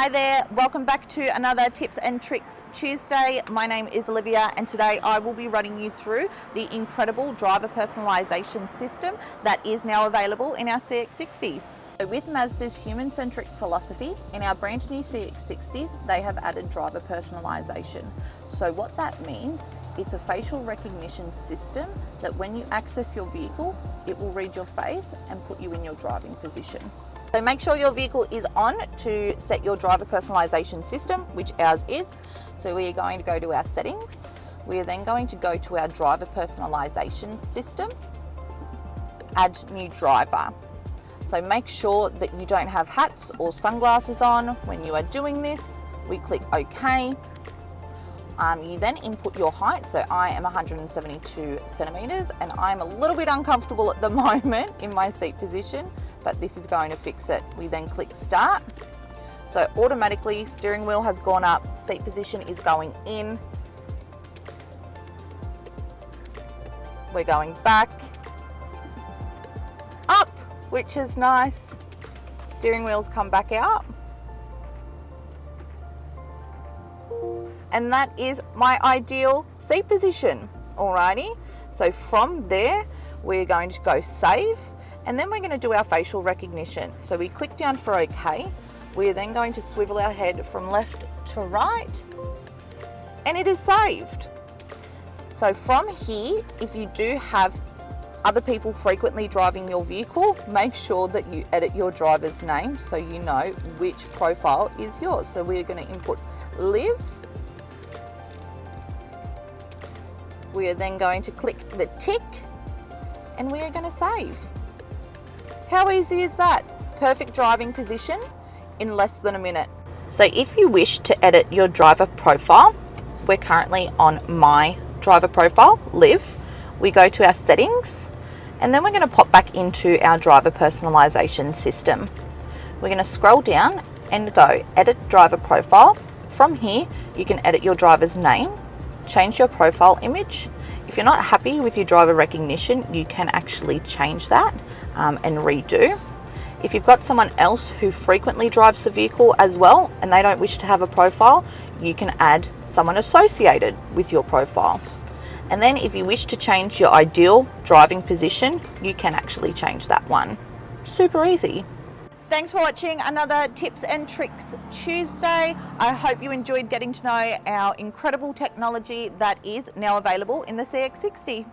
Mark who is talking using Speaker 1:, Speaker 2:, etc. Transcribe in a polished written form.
Speaker 1: Hi there, welcome back to another Tips and Tricks Tuesday. My name is Olivia and today I will be running you through the incredible driver personalisation system that is now available in our CX-60s. So with Mazda's human-centric philosophy, in our brand new CX-60s, they have added driver personalisation. So what that means, it's a facial recognition system that when you access your vehicle, it will read your face and put you in your driving position. So make sure your vehicle is on to set your driver personalisation system, which ours is. So we are going to go to our settings. We are then going to go to our driver personalisation system, add new driver. So make sure that you don't have hats or sunglasses on when you are doing this. We click OK. You then input your height. So I am 172 centimetres and I'm a little bit uncomfortable at the moment in my seat position, but this is going to fix it. We then click start. So automatically steering wheel has gone up, seat position is going in. We're going back, up, which is nice. Steering wheel's come back out. And that is my ideal seat position, alrighty? So from there, we're going to go save, and then we're going to do our facial recognition. So we click down for OK. We're then going to swivel our head from left to right, and it is saved. So from here, if you do have other people frequently driving your vehicle, make sure that you edit your driver's name so you know which profile is yours. So we're going to input Liv. We are then going to click the tick and we are going to save. How easy is that? Perfect driving position in less than a minute. So if you wish to edit your driver profile, we're currently on my driver profile, Liv. We go to our settings and then we're going to pop back into our driver personalisation system. We're going to scroll down and go edit driver profile. From here, you can edit your driver's name, change your profile image. If you're not happy with your driver recognition, you can actually change that and redo. If you've got someone else who frequently drives the vehicle as well and they don't wish to have a profile, you can add someone associated with your profile. And then if you wish to change your ideal driving position, you can actually change that one. Super easy. Thanks for watching another Tips and Tricks Tuesday. I hope you enjoyed getting to know our incredible technology that is now available in the CX-60.